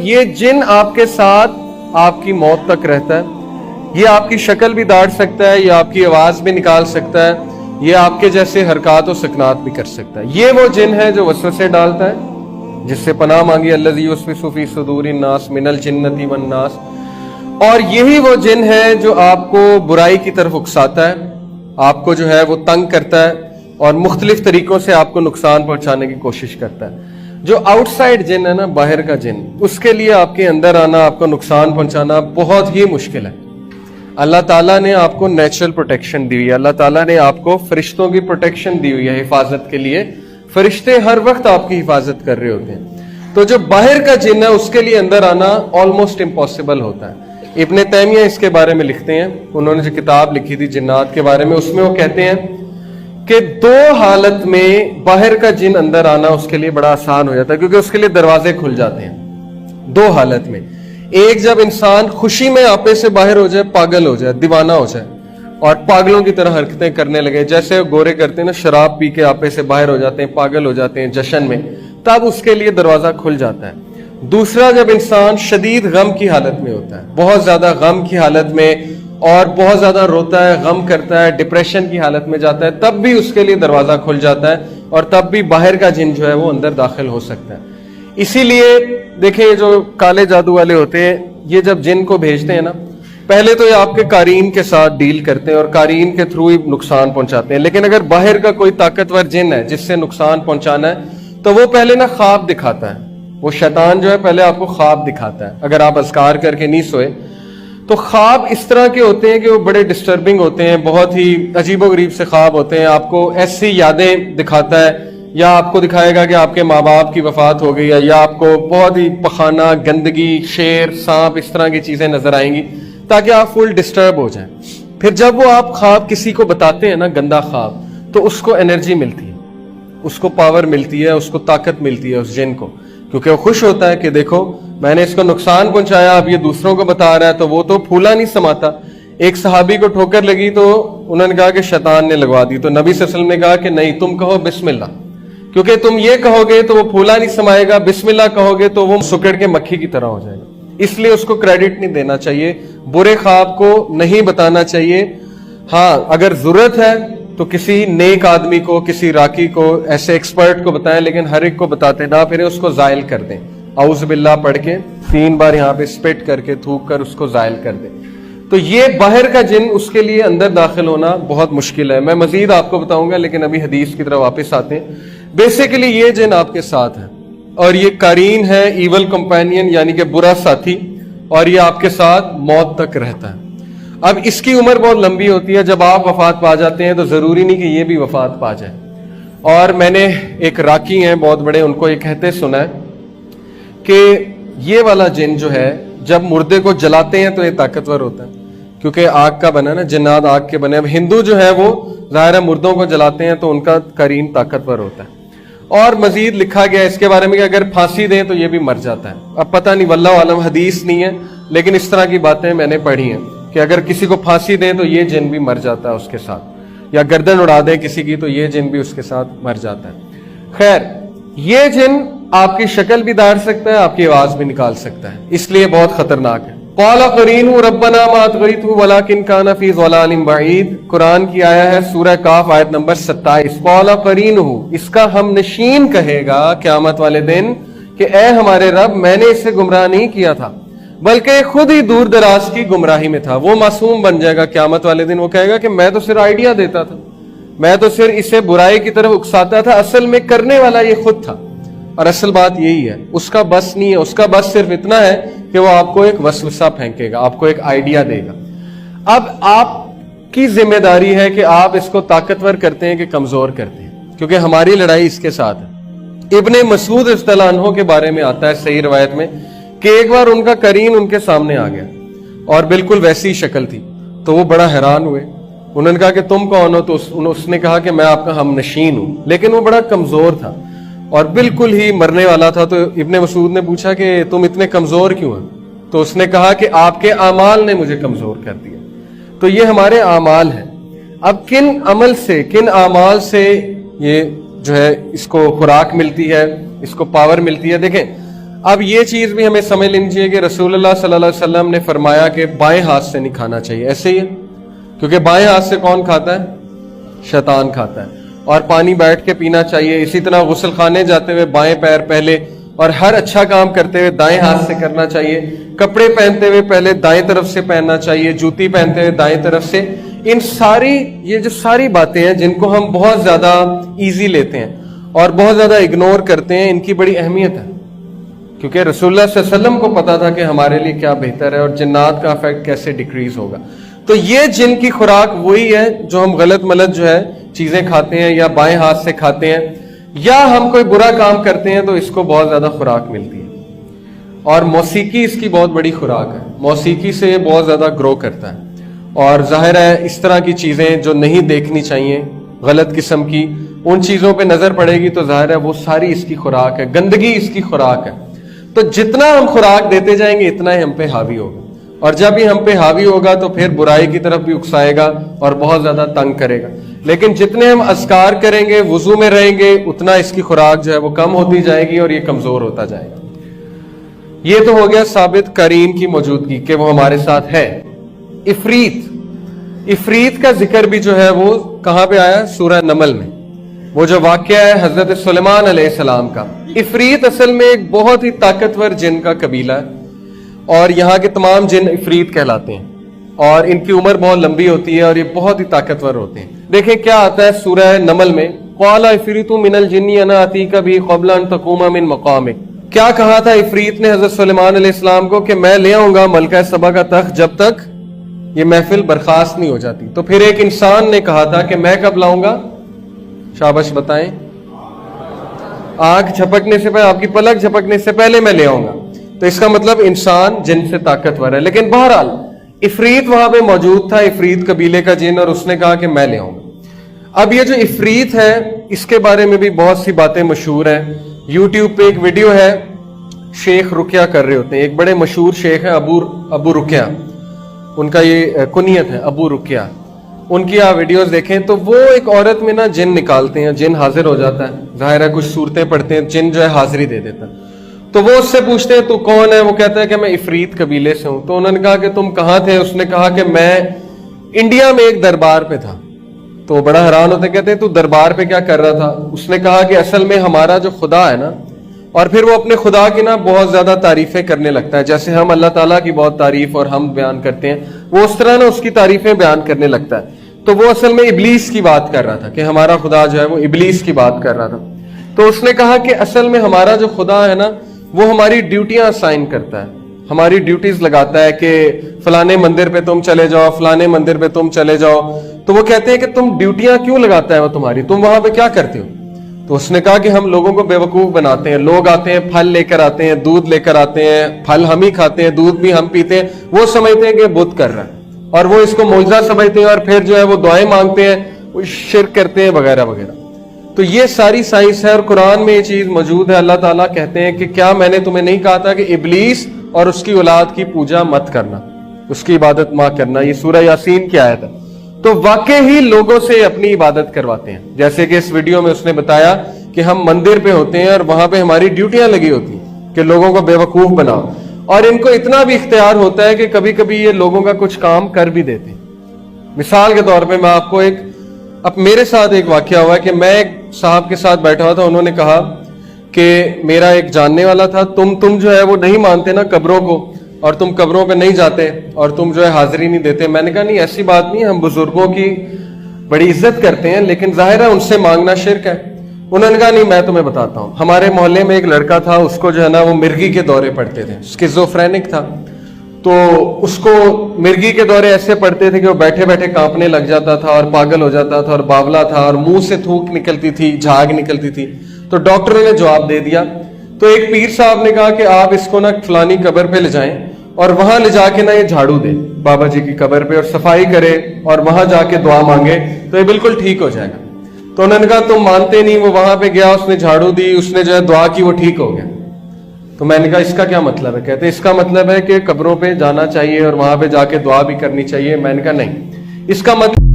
یہ جن آپ کے ساتھ آپ کی موت تک رہتا ہے. یہ آپ کی شکل بھی داڑ سکتا ہے, یہ آپ کی آواز بھی نکال سکتا ہے, یہ آپ کے جیسے حرکات و سکنات بھی کر سکتا ہے. یہ وہ جن ہے جو وسوسے ڈالتا ہے, جس سے پناہ مانگی الذی یوسوس فی صدور الناس من الجنۃ والناس. اور یہی وہ جن ہے جو آپ کو برائی کی طرف اکساتا ہے, آپ کو جو ہے وہ تنگ کرتا ہے اور مختلف طریقوں سے آپ کو نقصان پہنچانے کی کوشش کرتا ہے. جو آؤٹ سائڈ جن ہے نا, باہر کا جن, اس کے لیے آپ کے اندر آنا, آپ کو نقصان پہنچانا بہت ہی مشکل ہے. اللہ تعالیٰ نے آپ کو نیچرل پروٹیکشن دی ہوئی ہے, اللہ تعالیٰ نے آپ کو فرشتوں کی پروٹیکشن دی ہوئی ہے حفاظت کے لیے. فرشتے ہر وقت آپ کی حفاظت کر رہے ہوتے ہیں. تو جو باہر کا جن ہے اس کے لیے اندر آنا آلموسٹ امپاسبل ہوتا ہے. ابن تیمیہ اس کے بارے میں لکھتے ہیں, انہوں نے جو کتاب لکھی تھی جنات کے بارے میں, اس میں وہ کہتے ہیں کہ دو حالت میں باہر کا جن اندر آنا اس کے لیے بڑا آسان ہو جاتا ہے, کیونکہ اس کے لیے دروازے کھل جاتے ہیں. دو حالت میں, ایک جب انسان خوشی میں آپے سے باہر ہو جائے, پاگل ہو جائے, دیوانہ ہو جائے اور پاگلوں کی طرح حرکتیں کرنے لگے, جیسے گورے کرتے ہیں نا, شراب پی کے آپے سے باہر ہو جاتے ہیں, پاگل ہو جاتے ہیں جشن میں, تب اس کے لیے دروازہ کھل جاتا ہے. دوسرا, جب انسان شدید غم کی حالت میں ہوتا ہے, بہت زیادہ غم کی حالت میں, اور بہت زیادہ روتا ہے, غم کرتا ہے, ڈپریشن کی حالت میں جاتا ہے, تب بھی اس کے لیے دروازہ کھل جاتا ہے اور تب بھی باہر کا جن جو ہے وہ اندر داخل ہو سکتا ہے. اسی لیے دیکھیں, یہ جو کالے جادو والے ہوتے ہیں, یہ جب جن کو بھیجتے ہیں نا, پہلے تو یہ آپ کے قارئین کے ساتھ ڈیل کرتے ہیں اور قارئین کے تھرو ہی نقصان پہنچاتے ہیں. لیکن اگر باہر کا کوئی طاقتور جن ہے جس سے نقصان پہنچانا ہے, تو وہ پہلے نا خواب دکھاتا ہے. وہ شیطان جو ہے پہلے آپ کو خواب دکھاتا ہے. اگر آپ اذکار کر کے نہیں سوئے تو خواب اس طرح کے ہوتے ہیں کہ وہ بڑے ڈسٹربنگ ہوتے ہیں, بہت ہی عجیب و غریب سے خواب ہوتے ہیں. آپ کو ایسی یادیں دکھاتا ہے, یا آپ کو دکھائے گا کہ آپ کے ماں باپ کی وفات ہو گئی ہے, یا آپ کو بہت ہی پخانہ, گندگی, شیر, سانپ, اس طرح کی چیزیں نظر آئیں گی, تاکہ آپ فل ڈسٹرب ہو جائیں. پھر جب وہ آپ خواب کسی کو بتاتے ہیں نا, گندا خواب, تو اس کو انرجی ملتی ہے, اس کو پاور ملتی ہے, اس کو طاقت ملتی ہے اس جن کو, کیونکہ وہ خوش ہوتا ہے کہ دیکھو میں نے اس کو نقصان پہنچایا, اب یہ دوسروں کو بتا رہا ہے, تو وہ تو پھولا نہیں سماتا. ایک صحابی کو ٹھوکر لگی تو انہوں نے کہا کہ شیطان نے لگوا دی, تو نبی صلی اللہ علیہ وسلم نے کہا کہ نہیں, تم کہو بسم اللہ, کیونکہ تم یہ کہو گے تو وہ پھولا نہیں سمائے گا, بسم اللہ کہو گے تو وہ سکڑ کے مکھی کی طرح ہو جائے گا. اس لیے اس کو کریڈٹ نہیں دینا چاہیے, برے خواب کو نہیں بتانا چاہیے. ہاں اگر ضرورت ہے تو کسی نیک آدمی کو, کسی راکی کو, ایسے ایکسپرٹ کو بتائیں, لیکن ہر ایک کو بتاتے نہ پھر اس کو زائل کر دیں. اعوذ باللہ پڑھ کے 3 بار یہاں پہ اسپٹ کر کے, تھوک کر اس کو زائل کر دیں. تو یہ باہر کا جن, اس کے لیے اندر داخل ہونا بہت مشکل ہے. میں مزید آپ کو بتاؤں گا, لیکن ابھی حدیث کی طرف واپس آتے ہیں. بیسیکلی یہ جن آپ کے ساتھ ہے, اور یہ قرین ہے, ایول کمپینین یعنی کہ برا ساتھی, اور یہ آپ کے ساتھ موت تک رہتا ہے. اب اس کی عمر بہت لمبی ہوتی ہے, جب آپ وفات پا جاتے ہیں تو ضروری نہیں کہ یہ بھی وفات پا جائے. اور میں نے ایک راکی ہیں بہت بڑے, ان کو یہ کہتے سنا ہے کہ یہ والا جن جو ہے جب مردے کو جلاتے ہیں تو یہ طاقتور ہوتا ہے, کیونکہ آگ کا بنا نا, جنات آگ کے بنے. اب ہندو جو ہے وہ ظاہر ہے مردوں کو جلاتے ہیں تو ان کا قرین طاقتور ہوتا ہے. اور مزید لکھا گیا اس کے بارے میں کہ اگر پھانسی دیں تو یہ بھی مر جاتا ہے. اب پتہ نہیں, واللہ عالم, حدیث نہیں ہے, لیکن اس طرح کی باتیں میں نے پڑھی ہیں کہ اگر کسی کو پھانسی دیں تو یہ جن بھی مر جاتا ہے اس کے ساتھ, یا گردن اڑا دیں کسی کی تو یہ جن بھی اس کے ساتھ مر جاتا ہے. خیر, یہ جن آپ کی شکل بھی داڑ سکتا ہے, آپ کی آواز بھی نکال سکتا ہے, اس لیے بہت خطرناک ہے. قال قرینہ ربنا ما اطغیتہ ولکن کان فی ضلال بعید. قرآن کی آیا ہے سورہ کاف آیت نمبر 27. قال قرینہ, اس کا ہم نشین کہے گا قیامت والے دن کہ اے ہمارے رب, میں نے اسے گمراہ نہیں کیا تھا, بلکہ خود ہی دور دراز کی گمراہی میں تھا. وہ معصوم بن جائے گا قیامت والے دن, وہ کہے گا کہ میں تو صرف آئیڈیا دیتا تھا, میں تو صرف اسے برائی کی طرف اکساتا تھا, اصل میں کرنے والا یہ خود تھا. اور اصل بات یہی ہے, اس کا بس نہیں ہے, اس کا بس صرف اتنا ہے کہ وہ آپ کو ایک وسوسہ پھینکے گا, آپ کو ایک آئیڈیا دے گا. اب آپ کی ذمہ داری ہے کہ آپ اس کو طاقتور کرتے ہیں کہ کمزور کرتے ہیں, کیونکہ ہماری لڑائی اس کے ساتھ ہے. ابن مسعود رضی اللہ عنہ کے بارے میں آتا ہے صحیح روایت میں کہ ایک بار ان کا قرین ان کے سامنے آ گیا اور بالکل ویسی شکل تھی, تو وہ بڑا حیران ہوئے. انہوں نے کہا کہ تم کون ہو؟ تو اس نے کہا کہ میں آپ کا ہم نشین ہوں. لیکن وہ بڑا کمزور تھا اور بالکل ہی مرنے والا تھا. تو ابن مسعود نے پوچھا کہ تم اتنے کمزور کیوں ہیں؟ تو اس نے کہا کہ آپ کے اعمال نے مجھے کمزور کر دیا. تو یہ ہمارے اعمال ہیں. اب کن عمل سے, کن اعمال سے یہ جو ہے اس کو خوراک ملتی ہے, اس کو پاور ملتی ہے؟ دیکھیں, اب یہ چیز بھی ہمیں سمجھ لینی چاہیے کہ رسول اللہ صلی اللہ علیہ وسلم نے فرمایا کہ بائیں ہاتھ سے نہیں کھانا چاہیے، ایسے ہی ہے، کیونکہ بائیں ہاتھ سے کون کھاتا ہے؟ شیطان کھاتا ہے. اور پانی بیٹھ کے پینا چاہیے. اسی طرح غسل خانے جاتے ہوئے بائیں پیر پہلے، اور ہر اچھا کام کرتے ہوئے دائیں ہاتھ سے کرنا چاہیے. کپڑے پہنتے ہوئے پہلے دائیں طرف سے پہننا چاہیے، جوتی پہنتے ہوئے دائیں طرف سے. یہ جو ساری باتیں ہیں جن کو ہم بہت زیادہ ایزی لیتے ہیں اور بہت زیادہ اگنور کرتے ہیں، ان کی بڑی اہمیت ہے، کیونکہ رسول اللہ صلی اللہ علیہ وسلم کو پتا تھا کہ ہمارے لیے کیا بہتر ہے اور جنات کا افیکٹ کیسے ڈیکریز ہوگا. تو یہ جن کی خوراک وہی ہے جو ہم غلط ملت جو ہے چیزیں کھاتے ہیں یا بائیں ہاتھ سے کھاتے ہیں، یا ہم کوئی برا کام کرتے ہیں تو اس کو بہت زیادہ خوراک ملتی ہے. اور موسیقی اس کی بہت بڑی خوراک ہے، موسیقی سے یہ بہت زیادہ گرو کرتا ہے. اور ظاہر ہے اس طرح کی چیزیں جو نہیں دیکھنی چاہیے، غلط قسم کی، ان چیزوں پہ نظر پڑے گی تو ظاہر ہے وہ ساری اس کی خوراک ہے، گندگی اس کی خوراک ہے. تو جتنا ہم خوراک دیتے جائیں گے اتنا ہی ہم پہ حاوی ہوگا، اور جب ہی ہم پہ حاوی ہوگا تو پھر برائی کی طرف بھی اکسائے گا اور بہت زیادہ تنگ کرے گا. لیکن جتنے ہم اذکار کریں گے، وضو میں رہیں گے، اتنا اس کی خوراک جو ہے وہ کم ہوتی جائے گی اور یہ کمزور ہوتا جائے گا. یہ تو ہو گیا ثابت قرین کی موجودگی کہ وہ ہمارے ساتھ ہے. افریت کا ذکر بھی جو ہے وہ کہاں پہ آیا؟ سورہ نمل میں. وہ جو واقعہ ہے حضرت سلیمان علیہ السلام کا. افریت اصل میں ایک بہت ہی طاقتور جن کا قبیلہ ہے، اور یہاں کے تمام جن افریت کہلاتے ہیں، اور ان کی عمر بہت لمبی ہوتی ہے اور یہ بہت ہی طاقتور ہوتے ہیں. دیکھیں کیا آتا ہے سورہ نمل میں، قال عفریت من الجن انا اتیک به قبل ان تقوم من مقامک. کیا کہا تھا عفریت نے حضرت سلیمان علیہ السلام کو کہ میں لے آؤں گا ملکہ سبا کا تخت جب تک یہ محفل برخاست نہیں ہو جاتی. تو پھر ایک انسان نے کہا تھا کہ میں کب لاؤں گا؟ شاباش بتائیں. آنکھ جھپکنے سے پہلے، آپ کی پلک جھپکنے سے پہلے میں لے آؤں گا. تو اس کا مطلب انسان جن سے طاقتور ہے. لیکن بہرحال افریت وہاں پہ موجود تھا، افریت قبیلے کا جن، اور اس نے کہا کہ میں لے آؤں گا. اب یہ جو افریت ہے اس کے بارے میں بھی بہت سی باتیں مشہور ہیں. یوٹیوب پہ ایک ویڈیو ہے، شیخ رقیہ کر رہے ہوتے ہیں. ایک بڑے مشہور شیخ ہیں ابو رقیہ، ان کا یہ کنیت ہے ابو رقیہ. ان کی آپ ویڈیوز دیکھیں تو وہ ایک عورت میں نا جن نکالتے ہیں، جن حاضر ہو جاتا ہے. ظاہر ہے کچھ صورتیں پڑھتے ہیں، جن جو ہے حاضری دے دیتا ہے. تو وہ اس سے پوچھتے ہیں تو کون ہے؟ وہ کہتا ہے کہ میں افریت قبیلے سے ہوں. تو انہوں نے کہا کہ تم کہاں تھے؟ اس نے کہا کہ میں انڈیا میں ایک دربار پہ تھا. تو وہ بڑا حیران ہوتے، کہتے ہیں تو دربار پہ کیا کر رہا تھا؟ اس نے کہا کہ اصل میں ہمارا جو خدا ہے نا، اور پھر وہ اپنے خدا کی نا بہت زیادہ تعریفیں کرنے لگتا ہے، جیسے ہم اللہ تعالیٰ کی بہت تعریف اور ہم بیان کرتے ہیں، وہ اس طرح نا اس کی تعریفیں بیان کرنے لگتا ہے. تو وہ اصل میں ابلیس کی بات کر رہا تھا کہ ہمارا خدا جو ہے وہ ابلیس کی بات کر رہا تھا. تو اس نے کہا کہ اصل میں ہمارا جو خدا ہے نا وہ ہماری ڈیوٹیاں اسائن کرتا ہے، ہماری ڈیوٹیز لگاتا ہے کہ فلانے مندر پہ تم چلے جاؤ، فلانے مندر پہ تم چلے جاؤ. تو وہ کہتے ہیں کہ تم ڈیوٹیاں کیوں لگاتا ہے وہ تمہاری، تم وہاں پہ کیا کرتے ہو؟ تو اس نے کہا کہ ہم لوگوں کو بیوقوف بناتے ہیں. لوگ آتے ہیں، پھل لے کر آتے ہیں، دودھ لے کر آتے ہیں، پھل ہم ہی کھاتے ہیں، دودھ بھی ہم پیتے ہیں. وہ سمجھتے ہیں کہ بت کر رہا ہے اور وہ اس کو معجزہ سمجھتے ہیں، اور پھر جو ہے وہ دعائیں مانگتے ہیں، وہ شرک کرتے ہیں وغیرہ وغیرہ. تو یہ ساری سائنس ہے اور قرآن میں یہ چیز موجود ہے. اللہ تعالیٰ کہتے ہیں کہ کیا میں نے تمہیں نہیں کہا تھا کہ ابلیس اور اس کی اولاد کی پوجا مت کرنا، اس کی عبادت مت کرنا. یہ سورہ یاسین کی آیت ہے. تو واقع ہی لوگوں سے اپنی عبادت کرواتے ہیں، جیسے کہ اس ویڈیو میں اس نے بتایا کہ ہم مندر پہ ہوتے ہیں اور وہاں پہ ہماری ڈیوٹیاں لگی ہوتی ہیں کہ لوگوں کو بیوقوف بناؤ. اور ان کو اتنا بھی اختیار ہوتا ہے کہ کبھی کبھی یہ لوگوں کا کچھ کام کر بھی دیتے ہیں. مثال کے طور پہ میں آپ کو اب میرے ساتھ ایک واقعہ ہوا کہ میں ایک صاحب کے ساتھ بیٹھا ہوا تھا. انہوں نے کہا کہ میرا ایک جاننے والا تھا، تم جو ہے وہ نہیں مانتے نا قبروں کو، اور تم قبروں پہ نہیں جاتے اور تم جو ہے حاضری نہیں دیتے. میں نے کہا نہیں ایسی بات نہیں، ہم بزرگوں کی بڑی عزت کرتے ہیں لیکن ظاہر ہے ان سے مانگنا شرک ہے. انہوں نے کہا نہیں میں تمہیں بتاتا ہوں. ہمارے محلے میں ایک لڑکا تھا، اس کو جو ہے نا وہ مرگی کے دورے پڑتے تھے، اسکیزوفرینک تھا. تو اس کو مرگی کے دورے ایسے پڑتے تھے کہ وہ بیٹھے بیٹھے کانپنے لگ جاتا تھا اور پاگل ہو جاتا تھا اور باولا تھا اور منہ سے تھوک نکلتی تھی، جھاگ نکلتی تھی. تو ڈاکٹر نے جواب دے دیا. تو ایک پیر صاحب نے کہا کہ آپ اس کو نا فلانی قبر پہ لے جائیں اور وہاں لے جا کے نا یہ جھاڑو دے بابا جی کی قبر پہ اور صفائی کرے اور وہاں جا کے دعا مانگے تو یہ بالکل ٹھیک ہو جائے گا. تو انہوں نے کہا تم مانتے نہیں. وہ وہاں پہ گیا، اس نے جھاڑو دی، اس نے جو ہے دعا کی، وہ ٹھیک ہو گیا. تو میں نے کہا اس کا کیا مطلب ہے؟ کہتے اس کا مطلب ہے کہ قبروں پہ جانا چاہیے اور وہاں پہ جا کے دعا بھی کرنی چاہیے. میں نے کہا نہیں، اس کا مطلب